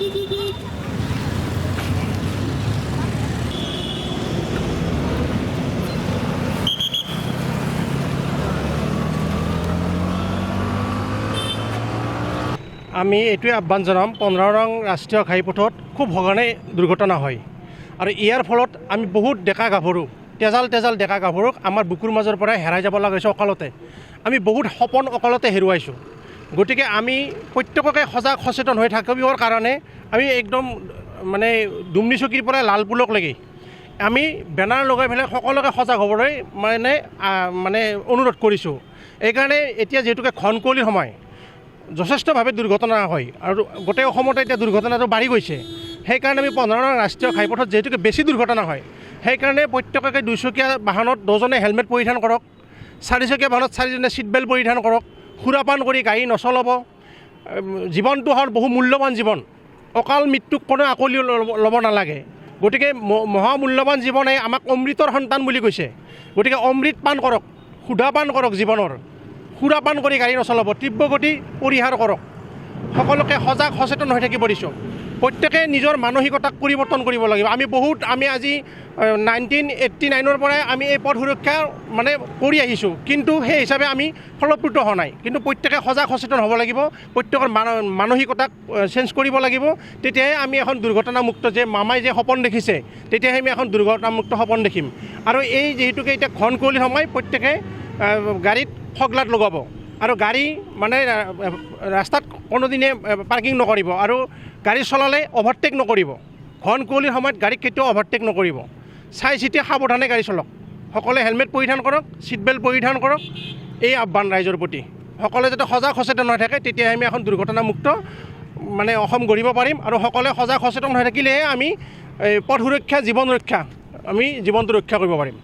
আমি এইটোৱে আহ্বান জনাম 15 নং ৰাষ্ট্ৰীয় ঘাইপথত খুব সঘনে দুৰ্ঘটনা হয় আৰু ইয়াৰ ফলত আমি বহুত ডেকা গাভৰু তেজাল ডেকা গাভৰুক আমাৰ বুকুৰ মাজৰ পৰা হেৰাই যাব লগা হৈছে অকালতে। আমি বহুত সপোন অকালতে হেৰুৱাইছোঁ। গতিকে আমি প্ৰত্যেককে সজাগ সচেতন হৈ থাকিবৰ কাৰণে আমি একদম মানে ডুমনি চকীৰ পৰা লালপুলকলৈকে আমি বেনাৰ লগাই পেলাই সকলোকে সজাগ হ'বলৈ মানে অনুৰোধ কৰিছোঁ। এইকাৰণে এতিয়া যিহেতুকে ঘন কুঁৱলীৰ সময় যথেষ্টভাৱে দুৰ্ঘটনা হয় আৰু গোটেই অসমতে এতিয়া দুৰ্ঘটনাটো বাঢ়ি গৈছে। সেইকাৰণে আমি 15 নং ৰাষ্ট্ৰীয় ঘাইপথত যিহেতুকে বেছি দুৰ্ঘটনা হয় সেইকাৰণে প্ৰত্যেককে 2চকীয়া বাহনত 2জনে হেলমেট পৰিধান কৰক, 4চকীয়া বাহনত 4জনে ছিট বেল্ট পৰিধান কৰক, সুৰাপান কৰি গাড়ী নচলাব। জীৱনটো হ'ল বহু মূল্যৱান জীৱন, অকাল মৃত্যুক কোনো আকোৱালি ল'ব নালাগে। গতিকে মহামূল্যৱান জীৱনে আমাক অমৃতৰ সন্তান বুলি কৈছে। গতিকে অমৃত পান কৰক, সুধাপান কৰক, জীৱনৰ সুৰাপান কৰি গাড়ী নচলাব, তীব্ৰ গতি পৰিহাৰ কৰক। সকলোকে সজাগ সচেতন হৈ থাকিব দিছোঁ। প্ৰত্যেকে নিজৰ মানসিকতাক পৰিৱৰ্তন কৰিব লাগিব। আমি আজি 1989ৰ পৰাই আমি এই পথ সুৰক্ষা মানে কৰি আহিছোঁ, কিন্তু সেই হিচাপে আমি ফলপ্ৰসূ হোৱা নাই। কিন্তু প্ৰত্যেকে সজাগ সচেতন হ'ব লাগিব, প্ৰত্যেকৰ মানসিকতাক চেঞ্জ কৰিব লাগিব। তেতিয়াহে আমি এখন দুৰ্ঘটনামুক্ত, যে মামাই যে সপোন দেখিছে, তেতিয়াহে আমি এখন দুৰ্ঘটনামুক্ত সপোন দেখিম। আৰু এই যিহেতুকে এতিয়া ঘন কুঁৱলীৰ সময় প্ৰত্যেকে গাড়ীত ফগ লাইট লগাব আৰু গাড়ী মানে ৰাস্তাত কোনোদিনে পাৰ্কিং নকৰিব আৰু গাড়ী চলালে অভাৰটেক নকৰিব। ঘন কুঁৱলীৰ সময়ত গাড়ীক কেতিয়াও অভাৰটেক নকৰিব। চাই চিতি সাৱধানে গাড়ী চলাওক। সকলোৱে হেলমেট পৰিধান কৰক, ছিট বেল্ট পৰিধান কৰক। এই আহ্বান ৰাইজৰ প্ৰতি। সকলোৱে যাতে সজাগ সচেতন হৈ থাকে, তেতিয়াহে আমি এখন দুৰ্ঘটনামুক্ত মানে অসম গঢ়িব পাৰিম। আৰু সকলোৱে সজাগ সচেতন হৈ থাকিলেহে আমি পথ সুৰক্ষা, জীৱন ৰক্ষা, আমি জীৱনটো ৰক্ষা কৰিব পাৰিম।